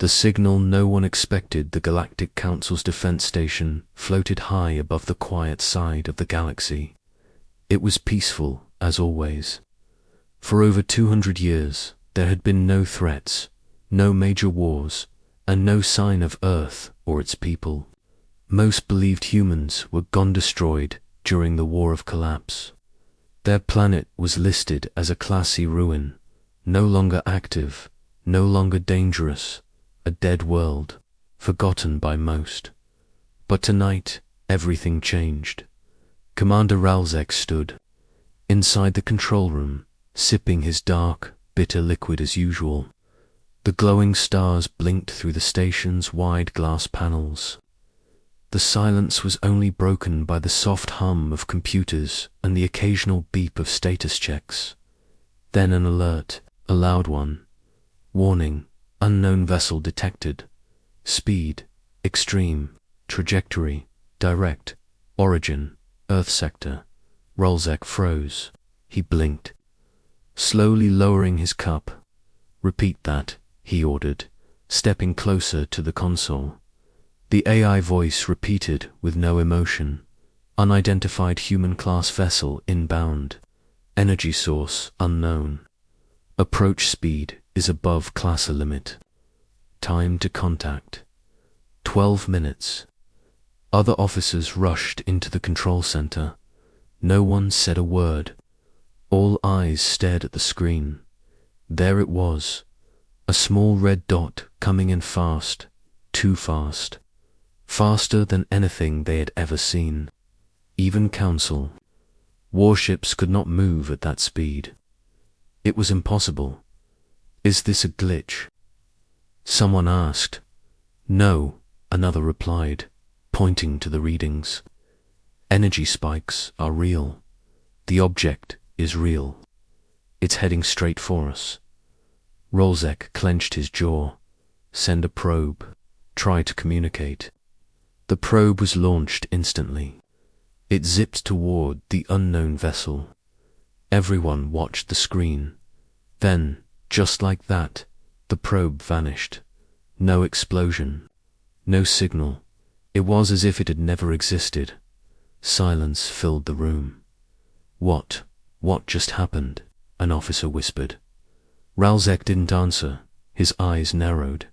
The signal no one expected, the Galactic Council's defense station, floated high above the quiet side of the galaxy. It was peaceful, as always. For over 200 years, there had been no threats, no major wars, and no sign of Earth or its people. Most believed humans were gone, destroyed during the War of Collapse. Their planet was listed as a classy ruin, no longer active, no longer dangerous, a dead world, forgotten by most. But tonight, everything changed. Commander Ralzek stood inside the control room, sipping his dark, bitter liquid as usual. The glowing stars blinked through the station's wide glass panels. The silence was only broken by the soft hum of computers and the occasional beep of status checks. Then an alert, a loud one. Warning, unknown vessel detected. Speed, extreme, trajectory, direct, origin, Earth sector. Ralzek froze. He blinked, slowly lowering his cup. Repeat that, he ordered, stepping closer to the console. The AI voice repeated with no emotion. Unidentified human-class vessel inbound. Energy source unknown. Approach speed is above classer limit. Time to contact. 12 minutes. Other officers rushed into the control center. No one said a word. All eyes stared at the screen. There it was. A small red dot coming in fast. Too fast. Faster than anything they had ever seen. Even Council warships could not move at that speed. It was impossible. Is this a glitch? Someone asked. No, another replied, pointing to the readings. Energy spikes are real. The object is real. It's heading straight for us. Ralzek clenched his jaw. Send a probe. Try to communicate. The probe was launched instantly. It zipped toward the unknown vessel. Everyone watched the screen. Then, just like that, the probe vanished. No explosion. No signal. It was as if it had never existed. Silence filled the room. What just happened? An officer whispered. Ralzek didn't answer. His eyes narrowed.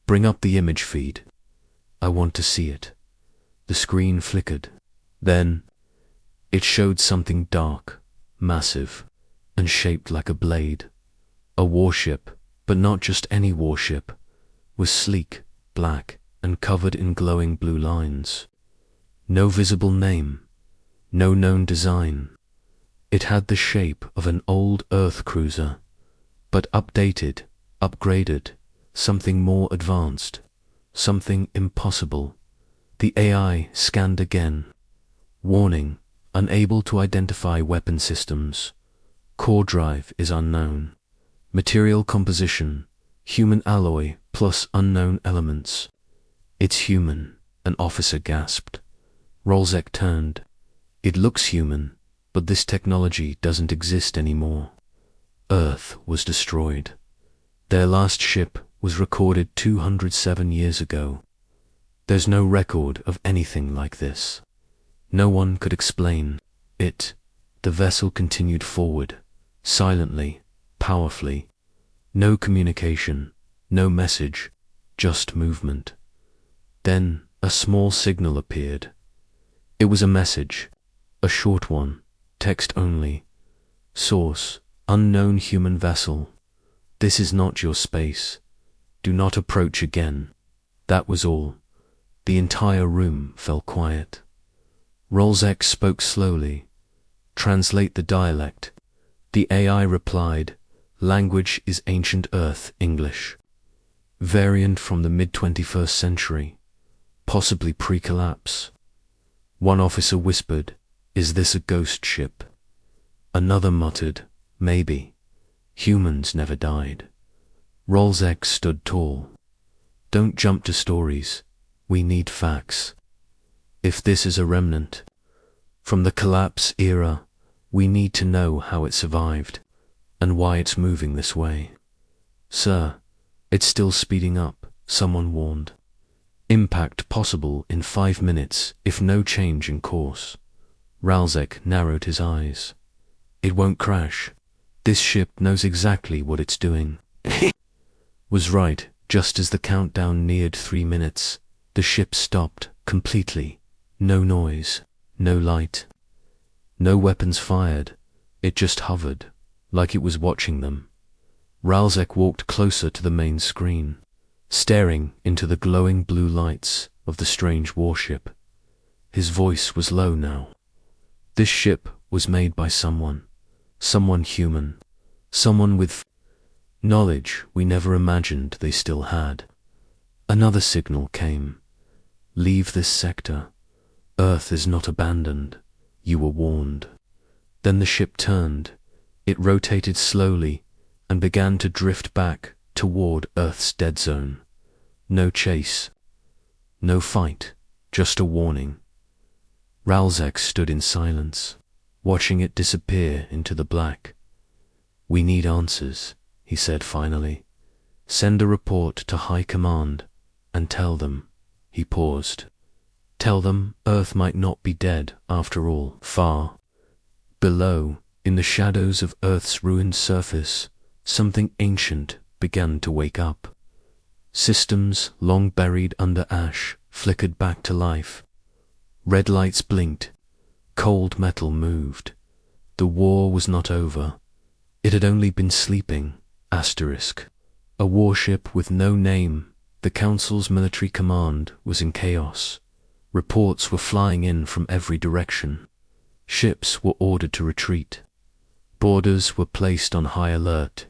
Bring up the image feed. I want to see it. The screen flickered. Then, it showed something dark, massive, and shaped like a blade. A warship, but not just any warship, was sleek, black, and covered in glowing blue lines. No visible name, no known design. It had the shape of an old Earth cruiser, but updated, upgraded, something more advanced, something impossible. The AI scanned again. Warning, unable to identify weapon systems. Core drive is unknown. Material composition, human alloy plus unknown elements. It's human, an officer gasped. Ralzek turned. It looks human, but this technology doesn't exist anymore. Earth was destroyed. Their last ship was recorded 207 years ago. There's no record of anything like this. No one could explain it. The vessel continued forward, silently, powerfully. No communication, no message, just movement. Then a small signal appeared. It was a message, a short one, text only. Source, unknown human vessel. This is not your space. Do not approach again. That was all. The entire room fell quiet. Ralzek spoke slowly. Translate the dialect. The AI replied, language is ancient Earth English. Variant from the mid-21st century. Possibly pre-collapse. One officer whispered, is this a ghost ship? Another muttered, maybe. Humans never died. Ralzek stood tall. Don't jump to stories. We need facts. If this is a remnant from the collapse era, we need to know how it survived and why it's moving this way. Sir, it's still speeding up, someone warned. Impact possible in 5 minutes if no change in course. Ralzek narrowed his eyes. It won't crash. This ship knows exactly what it's doing. Was right. Just as the countdown neared 3 minutes, the ship stopped completely. No noise, no light, no weapons fired. It just hovered, like it was watching them. Ralzek walked closer to the main screen, staring into the glowing blue lights of the strange warship. His voice was low now. This ship was made by someone human, someone with knowledge we never imagined they still had. Another signal came. Leave this sector. Earth is not abandoned. You were warned. Then the ship turned. It rotated slowly and began to drift back toward Earth's dead zone. No chase. No fight. Just a warning. Ralzek stood in silence, watching it disappear into the black. We need answers, he said finally. Send a report to High Command and tell them. He paused. Tell them Earth might not be dead after all. Far below, in the shadows of Earth's ruined surface, something ancient began to wake up. Systems long buried under ash flickered back to life. Red lights blinked. Cold metal moved. The war was not over. It had only been sleeping. Asterisk. A warship with no name. The Council's military command was in chaos. Reports were flying in from every direction. Ships were ordered to retreat. Borders were placed on high alert.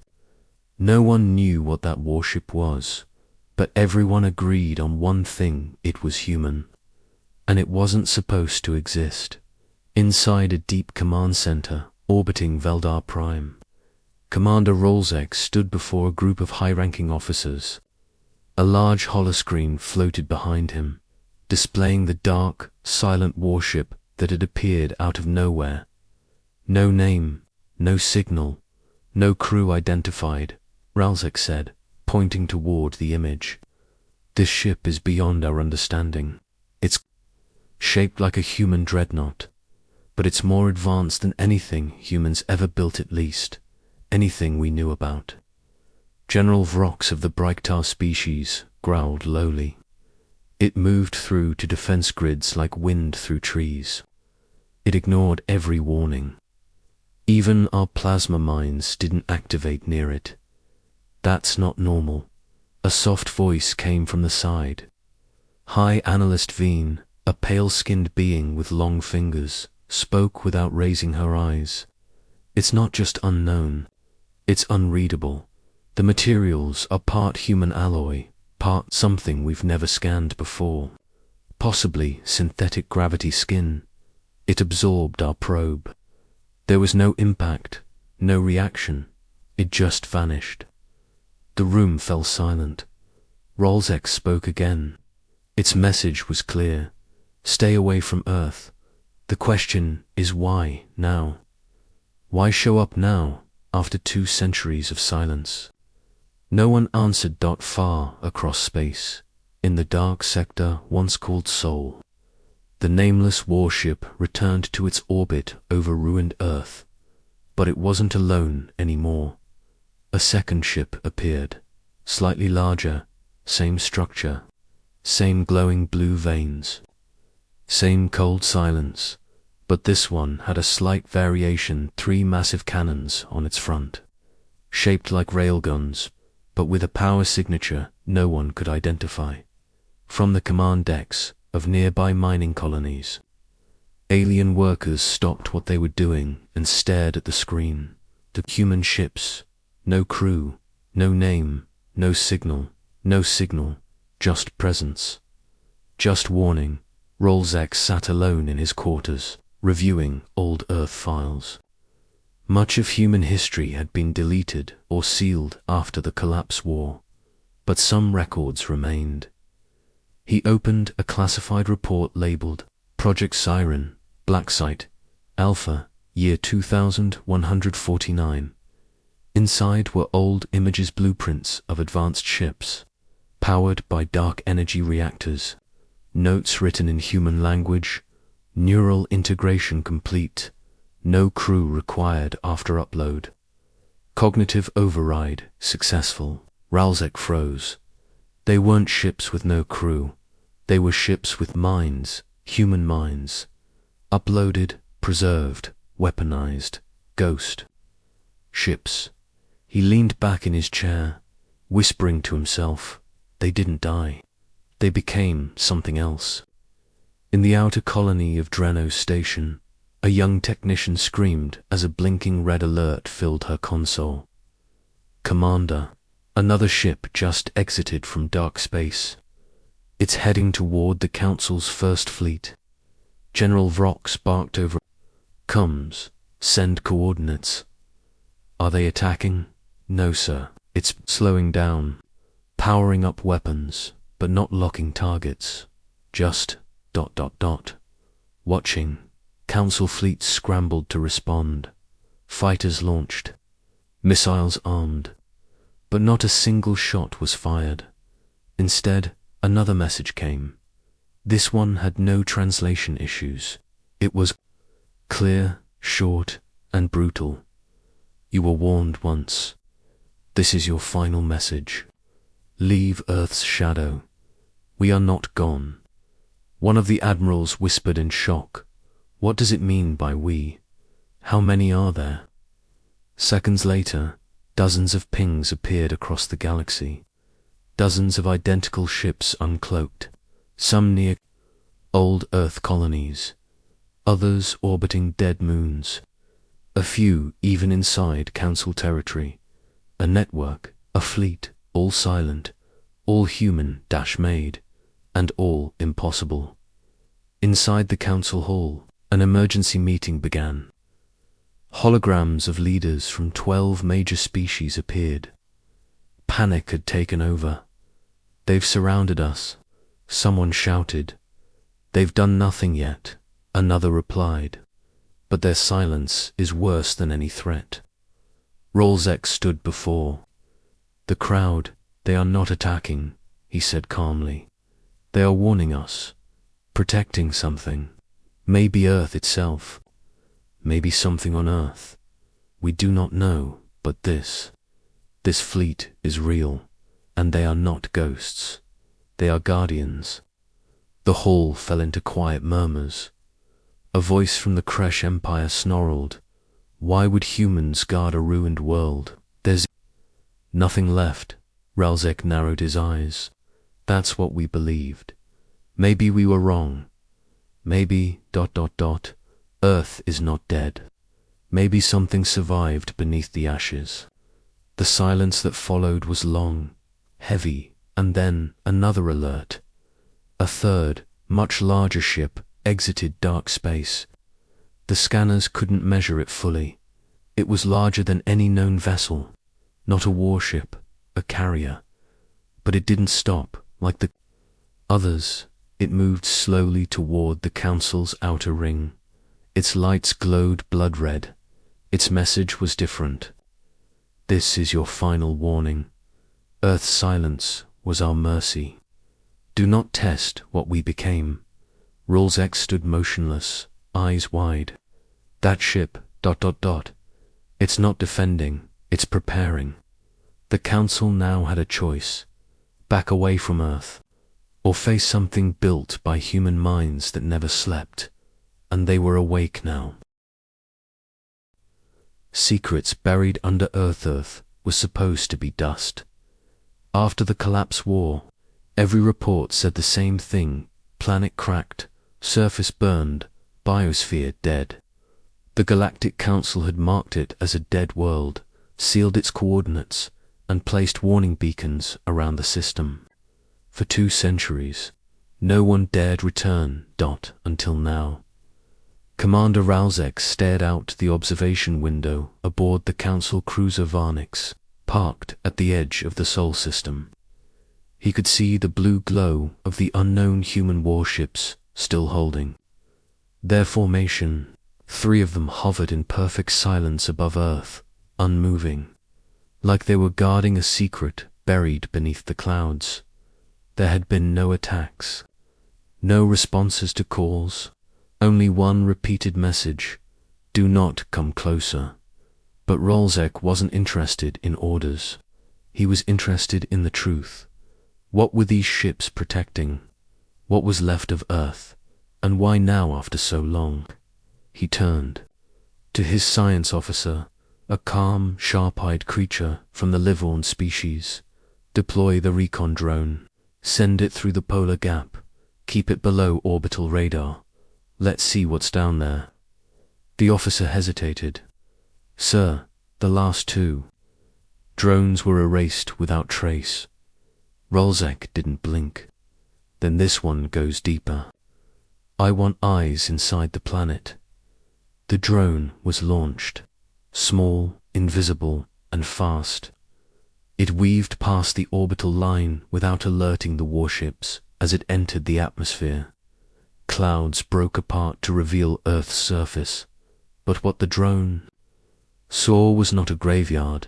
No one knew what that warship was, but everyone agreed on one thing: it was human. And it wasn't supposed to exist. Inside a deep command center orbiting Veldar Prime, Commander Ralzek stood before a group of high-ranking officers. A large holoscreen floated behind him, displaying the dark, silent warship that had appeared out of nowhere. No name, no signal, no crew identified, Ralzek said, pointing toward the image. This ship is beyond our understanding. It's shaped like a human dreadnought, but it's more advanced than anything humans ever built, at least anything we knew about. General Vrox of the Bryktar species growled lowly. It moved through to defense grids like wind through trees. It ignored every warning. Even our plasma mines didn't activate near it. That's not normal. A soft voice came from the side. High Analyst Veen, a pale-skinned being with long fingers, spoke without raising her eyes. It's not just unknown. It's unreadable. The materials are part human alloy, part something we've never scanned before. Possibly synthetic gravity skin. It absorbed our probe. There was no impact, no reaction. It just vanished. The room fell silent. Ralzek spoke again. Its message was clear. Stay away from Earth. The question is why now? Why show up now, after 2 centuries of silence? No one answered. Far across space, in the dark sector once called Sol, the nameless warship returned to its orbit over ruined Earth. But it wasn't alone anymore. A second ship appeared, slightly larger, same structure, same glowing blue veins, same cold silence, but this one had a slight variation: 3 massive cannons on its front, shaped like railguns, but with a power signature no one could identify. From the command decks of nearby mining colonies, alien workers stopped what they were doing and stared at the screen. The human ships, no crew, no name, no signal, just presence, just warning. Ralzek sat alone in his quarters, reviewing old Earth files. Much of human history had been deleted or sealed after the Collapse War, but some records remained. He opened a classified report labeled Project Siren, Black Site, Alpha, year 2149. Inside were old images, blueprints of advanced ships, powered by dark energy reactors, notes written in human language, neural integration complete, no crew required after upload. Cognitive override successful. Ralzek froze. They weren't ships with no crew. They were ships with minds, human minds. Uploaded, preserved, weaponized, ghost. Ships. He leaned back in his chair, whispering to himself. They didn't die. They became something else. In the outer colony of Dreno's station, a young technician screamed as a blinking red alert filled her console. Commander, another ship just exited from dark space. It's heading toward the Council's first fleet. General Vrox barked over. Comes. Send coordinates. Are they attacking? No, sir. It's slowing down. Powering up weapons, but not locking targets. Just ... Watching. Council fleets scrambled to respond. Fighters launched. Missiles armed. But not a single shot was fired. Instead, another message came. This one had no translation issues. It was clear, short, and brutal. You were warned once. This is your final message. Leave Earth's shadow. We are not gone. One of the admirals whispered in shock. What does it mean by we? How many are there? Seconds later, dozens of pings appeared across the galaxy. Dozens of identical ships uncloaked, some near old Earth colonies, others orbiting dead moons, a few even inside Council territory. A network, a fleet, all silent, all human-made, and all impossible. Inside the Council hall, an emergency meeting began. Holograms of leaders from 12 major species appeared. Panic had taken over. They've surrounded us. Someone shouted. They've done nothing yet, another replied. But their silence is worse than any threat. Ralzek stood before the crowd. They are not attacking, he said calmly. They are warning us, protecting something. Maybe Earth itself. Maybe something on Earth. We do not know, but this fleet is real, and they are not ghosts. They are guardians. The hall fell into quiet murmurs. A voice from the Kresh Empire snarled, "Why would humans guard a ruined world? There's nothing left." Ralzek narrowed his eyes. That's what we believed. Maybe we were wrong. Maybe ... Earth is not dead. Maybe something survived beneath the ashes. The silence that followed was long, heavy, and then another alert. A third, much larger ship exited dark space. The scanners couldn't measure it fully. It was larger than any known vessel, not a warship, a carrier. But it didn't stop, like the others. It moved slowly toward the Council's outer ring. Its lights glowed blood red. Its message was different. This is your final warning. Earth's silence was our mercy. Do not test what we became. Ralzek stood motionless, eyes wide. That ship ... It's not defending, it's preparing. The Council now had a choice. Back away from Earth, or face something built by human minds that never slept. And they were awake now. Secrets buried under Earth was supposed to be dust. After the collapse war, every report said the same thing: planet cracked, surface burned, biosphere dead. The Galactic Council had marked it as a dead world, sealed its coordinates, and placed warning beacons around the system. For 2 centuries, no one dared return ... until now. Commander Ralzek stared out the observation window aboard the Council cruiser Varnix, parked at the edge of the Sol system. He could see the blue glow of the unknown human warships still holding. Their formation, 3 of them hovered in perfect silence above Earth, unmoving, like they were guarding a secret buried beneath the clouds. There had been no attacks, no responses to calls, only one repeated message: do not come closer. But Rolzek wasn't interested in orders. He was interested in the truth. What were these ships protecting? What was left of Earth? And why now after so long? He turned to his science officer, a calm, sharp-eyed creature from the Livorn species. Deploy the recon drone. Send it through the polar gap. Keep it below orbital radar. Let's see what's down there. The officer hesitated. Sir, the last two drones were erased without trace. Rolzek didn't blink. Then this one goes deeper. I want eyes inside the planet. The drone was launched. Small, invisible, and fast. It weaved past the orbital line without alerting the warships as it entered the atmosphere. Clouds broke apart to reveal Earth's surface, but what the drone saw was not a graveyard.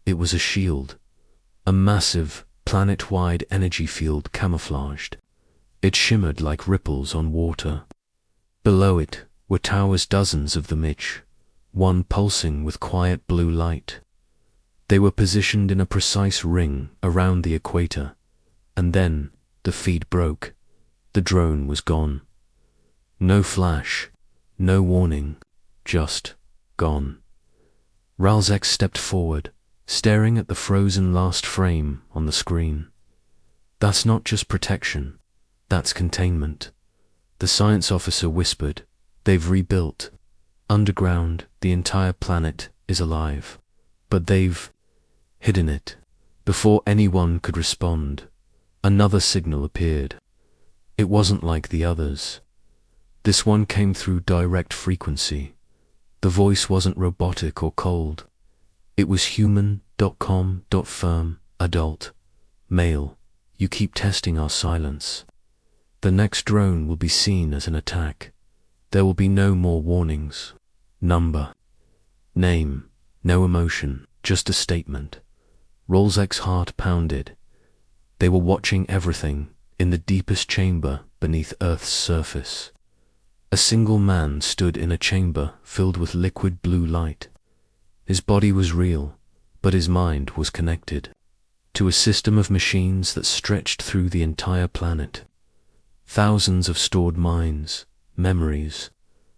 It was a shield, a massive, planet-wide energy field camouflaged. It shimmered like ripples on water. Below it were towers, dozens of them each, one pulsing with quiet blue light. They were positioned in a precise ring around the equator, and then the feed broke. The drone was gone. No flash, no warning, just gone. Ralzek stepped forward, staring at the frozen last frame on the screen. That's not just protection, that's containment. The science officer whispered, they've rebuilt. Underground, the entire planet is alive. But they've hidden it. Before anyone could respond, another signal appeared. It wasn't like the others. This one came through direct frequency. The voice wasn't robotic or cold. It was human.com.firm, adult, male. You keep testing our silence. The next drone will be seen as an attack. There will be no more warnings. Number, name, no emotion, just a statement. Rolzek's heart pounded. They were watching everything in the deepest chamber beneath Earth's surface. A single man stood in a chamber filled with liquid blue light. His body was real, but his mind was connected to a system of machines that stretched through the entire planet. Thousands of stored minds, memories,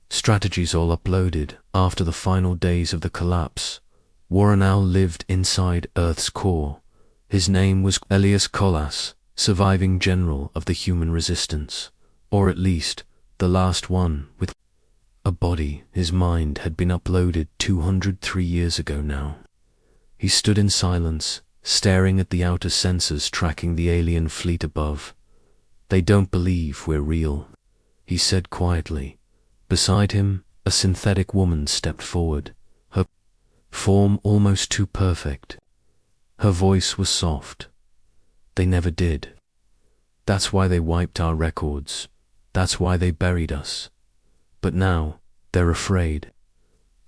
strategies all uploaded after the final days of the collapse. Warrenau lived inside Earth's core. His name was Elias Kolas, surviving general of the human resistance, or at least the last one with a body. His mind had been uploaded 203 years ago now. He stood in silence, staring at the outer sensors tracking the alien fleet above. They don't believe we're real, he said quietly. Beside him, a synthetic woman stepped forward, her form almost too perfect. Her voice was soft. They never did. That's why they wiped our records. That's why they buried us. But now, they're afraid.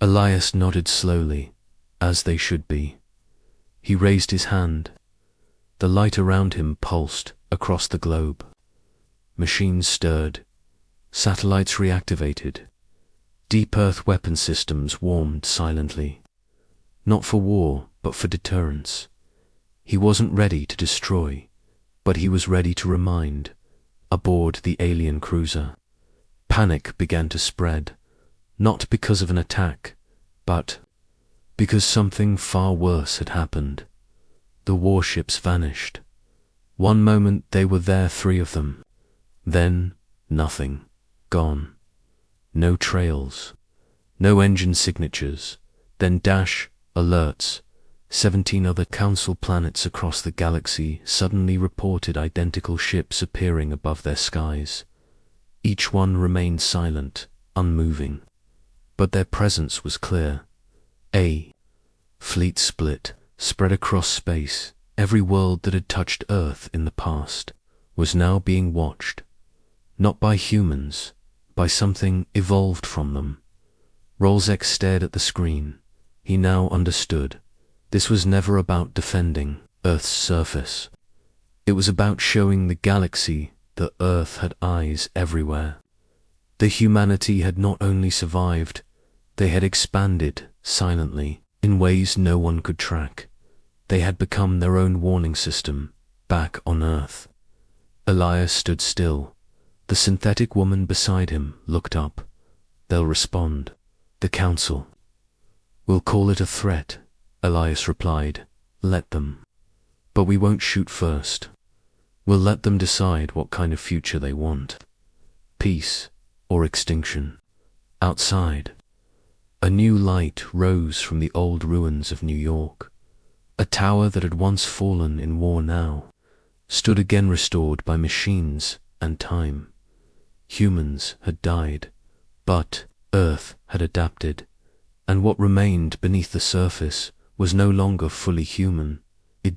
Elias nodded slowly, as they should be. He raised his hand. The light around him pulsed across the globe. Machines stirred. Satellites reactivated. Deep Earth weapon systems warmed silently. Not for war, but for deterrence. He wasn't ready to destroy, but he was ready to remind. Aboard the alien cruiser, panic began to spread, not because of an attack, but because something far worse had happened. The warships vanished. One moment they were there, 3 of them. Then, nothing. Gone. No trails. No engine signatures. Then alerts. 17 other council planets across the galaxy suddenly reported identical ships appearing above their skies. Each one remained silent, unmoving. But their presence was clear. A fleet split, spread across space. Every world that had touched Earth in the past was now being watched. Not by humans, by something evolved from them. Rolzek stared at the screen. He now understood. This was never about defending Earth's surface. It was about showing the galaxy that Earth had eyes everywhere. The humanity had not only survived, they had expanded silently in ways no one could track. They had become their own warning system back on Earth. Elias stood still. The synthetic woman beside him looked up. They'll respond. The Council. We'll call it a threat, Elias replied. Let them. But we won't shoot first. We'll let them decide what kind of future they want. Peace or extinction. Outside, a new light rose from the old ruins of New York. A tower that had once fallen in war now stood again, restored by machines and time. Humans had died, but Earth had adapted, and what remained beneath the surface was no longer fully human. It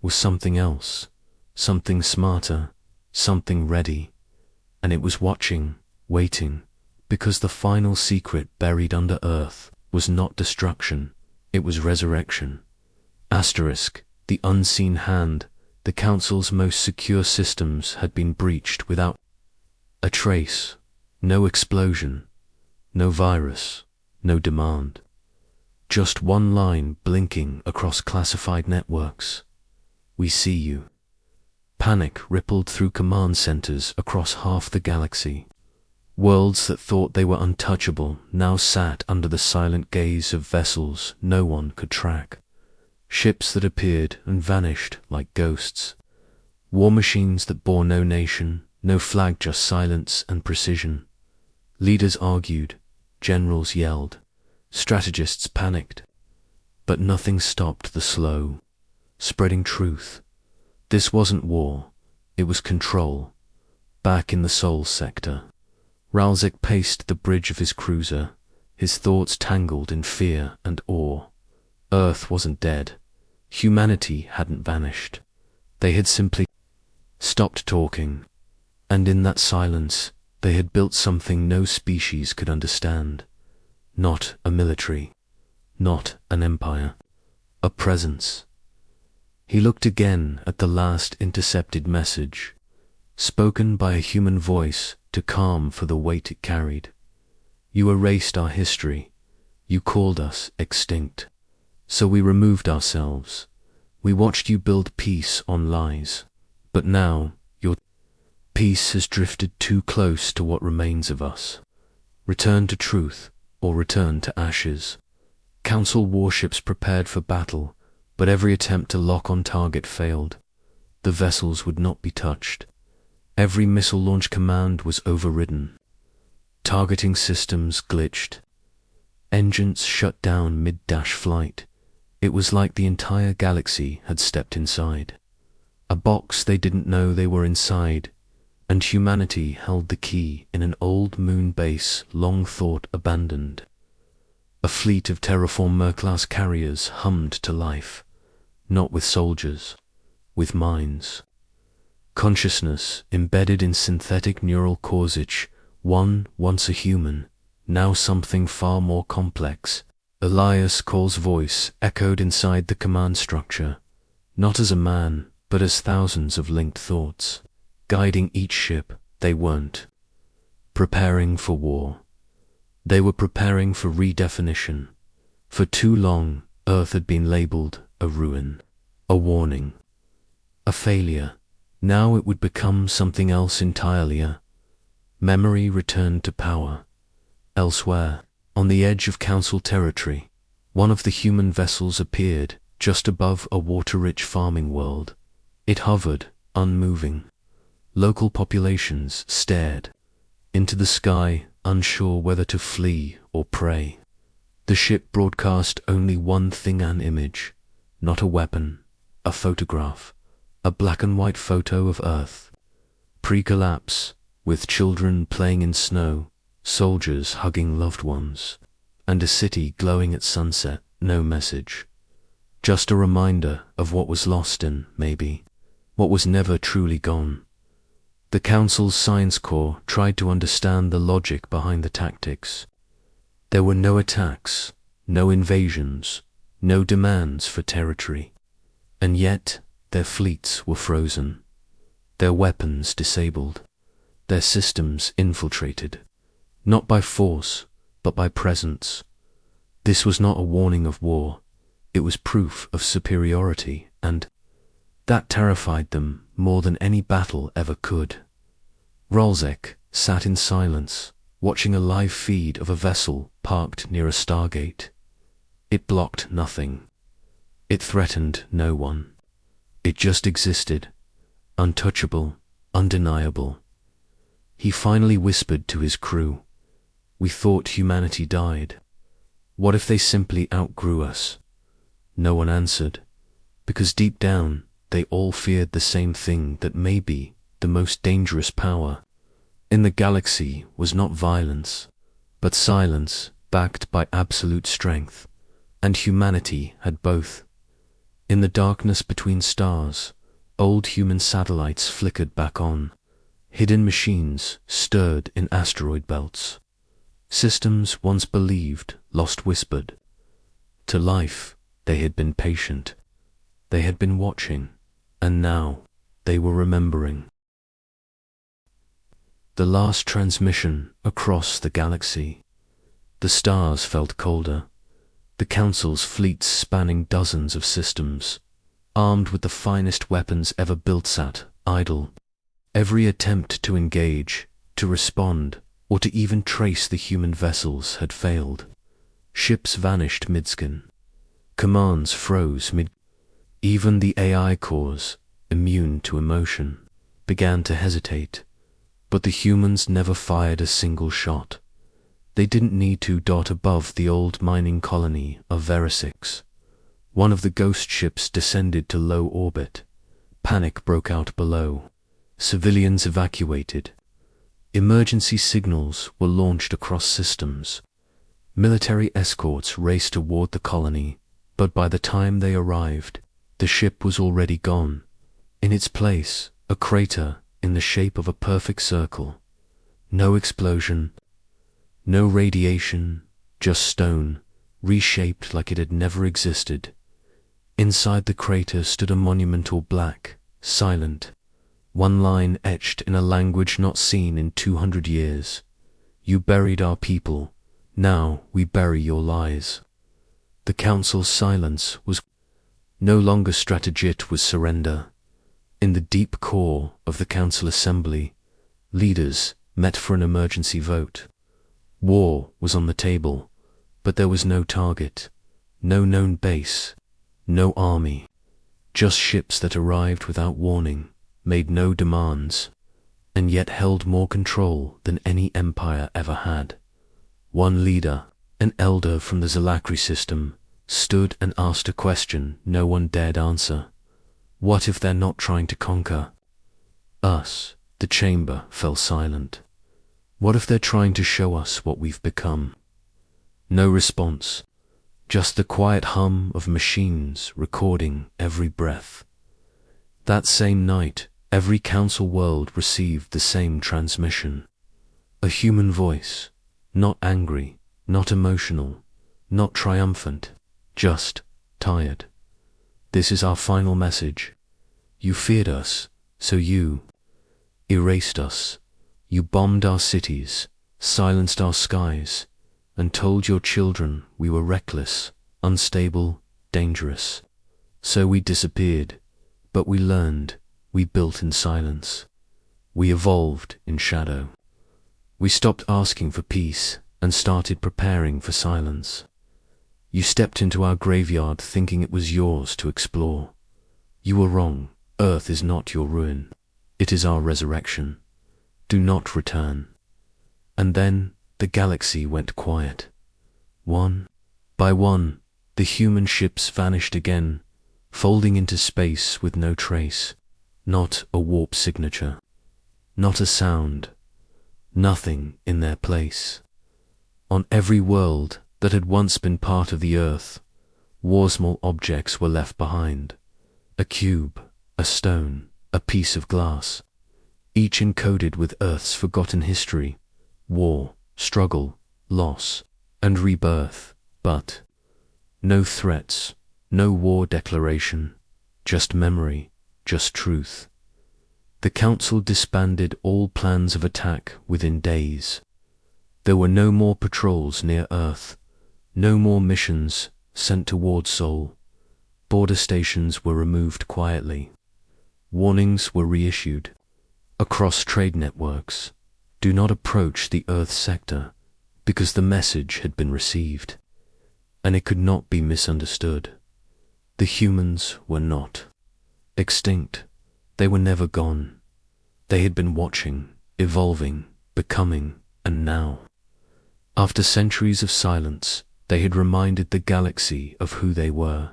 was something else, something smarter, something ready, and it was watching, waiting, because the final secret buried under Earth was not destruction, it was resurrection. Asterisk, the unseen hand, the Council's most secure systems had been breached without a trace, no explosion, no virus, no demand. Just one line blinking across classified networks. We see you. Panic rippled through command centers across half the galaxy. Worlds that thought they were untouchable now sat under the silent gaze of vessels no one could track. Ships that appeared and vanished like ghosts. War machines that bore no nation, no flag, just silence and precision. Leaders argued, generals yelled, strategists panicked. But nothing stopped the slow, spreading truth. This wasn't war, it was control. Back in the Sol sector, Ralzik paced the bridge of his cruiser, his thoughts tangled in fear and awe. Earth wasn't dead. Humanity hadn't vanished. They had simply stopped talking, and in that silence they had built something no species could understand. Not a military, not an empire, a presence. He looked again at the last intercepted message, spoken by a human voice to calm for the weight it carried. You erased our history. You called us extinct. So we removed ourselves. We watched you build peace on lies. But now, your peace has drifted too close to what remains of us. Return to truth, or return to ashes. Council warships prepared for battle, but every attempt to lock on target failed. The vessels would not be touched. Every missile launch command was overridden. Targeting systems glitched. Engines shut down mid-dash flight. It was like the entire galaxy had stepped inside. A box they didn't know they were inside, and humanity held the key in an old moon base long thought abandoned. A fleet of terraform Mer-class carriers hummed to life, not with soldiers, with minds. Consciousness embedded in synthetic neural causage, one once a human, now something far more complex. Elias Call's voice echoed inside the command structure, not as a man, but as thousands of linked thoughts, guiding each ship. They weren't preparing for war. They were preparing for redefinition. For too long, Earth had been labeled a ruin, a warning, a failure. Now it would become something else entirely. Memory returned to power. Elsewhere, on the edge of Council territory, one of the human vessels appeared just above a water-rich farming world. It hovered, unmoving. Local populations stared into the sky, unsure whether to flee or pray. The ship broadcast only one thing, an image, not a weapon, a photograph, a black and white photo of Earth. Pre-collapse, with children playing in snow, soldiers hugging loved ones, and a city glowing at sunset. No message. Just a reminder of what was lost in, maybe, what was never truly gone. The Council's Science Corps tried to understand the logic behind the tactics. There were no attacks, no invasions, no demands for territory. And yet, Their fleets were frozen, their weapons disabled, their systems infiltrated, not by force, but by presence. This was not a warning of war, it was proof of superiority, and that terrified them more than any battle ever could. Ralzek sat in silence, watching a live feed of a vessel parked near a stargate. It blocked nothing. It threatened no one. It just existed, untouchable, undeniable. He finally whispered to his crew, "We thought humanity died. What if they simply outgrew us?" No one answered, because deep down they all feared the same thing that may be the most dangerous power in the galaxy was not violence, but silence backed by absolute strength, and humanity had both. In the darkness between stars, old human satellites flickered back on, hidden machines stirred in asteroid belts. Systems once believed, lost whispered. To life, they had been patient. They had been watching, and now they were remembering. The last transmission across the galaxy. The stars felt colder. The Council's fleets spanning dozens of systems, armed with the finest weapons ever built, sat idle. Every attempt to engage, to respond, or to even trace the human vessels had failed. Ships vanished mid-scan. Commands froze mid. Even the AI cores, immune to emotion, began to hesitate. But the humans never fired a single shot. They didn't need to. Above the old mining colony of Verisix, one of the ghost ships descended to low orbit. Panic broke out below. Civilians evacuated. Emergency signals were launched across systems. Military escorts raced toward the colony, but by the time they arrived, the ship was already gone. In its place, a crater in the shape of a perfect circle. No explosion, no radiation, just stone, reshaped like it had never existed. Inside the crater stood a monumental black, silent, one line etched in a language not seen in 200 years. "You buried our people, now we bury your lies." The Council's silence was no longer strategy, it was surrender. In the deep core of the Council Assembly, leaders met for an emergency vote. War was on the table, but there was no target, no known base, no army, just ships that arrived without warning, made no demands, and yet held more control than any empire ever had. One leader, an elder from the Zalakri system, stood and asked a question no one dared answer. What if they're not trying to conquer us? The chamber fell silent. What if they're trying to show us what we've become? No response, just the quiet hum of machines recording every breath. That same night, every council world received the same transmission. A human voice, not angry, not emotional, not triumphant, just tired. This is our final message. You feared us, so you erased us. You bombed our cities, silenced our skies, and told your children we were reckless, unstable, dangerous. So we disappeared, but we learned, we built in silence. We evolved in shadow. We stopped asking for peace and started preparing for silence. You stepped into our graveyard thinking it was yours to explore. You were wrong. Earth is not your ruin. It is our resurrection. Do not return. And then the galaxy went quiet. One by one, the human ships vanished again, folding into space with no trace. Not a warp signature. Not a sound. Nothing in their place. On every world that had once been part of the Earth, war-small objects were left behind. A cube, a stone, a piece of glass, each encoded with Earth's forgotten history, war, struggle, loss, and rebirth. But no threats, no war declaration, just memory, just truth. The Council disbanded all plans of attack within days. There were no more patrols near Earth, no more missions sent toward Sol. Border stations were removed quietly. Warnings were reissued across trade networks. Do not approach the Earth sector, because the message had been received, and it could not be misunderstood. The humans were not extinct. They were never gone. They had been watching, evolving, becoming, and now, after centuries of silence, they had reminded the galaxy of who they were.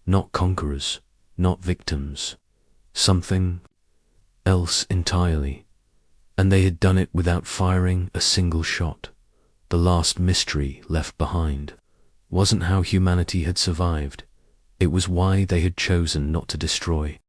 Not conquerors, not victims. Something else entirely. And they had done it without firing a single shot. The last mystery left behind wasn't how humanity had survived. It was why they had chosen not to destroy.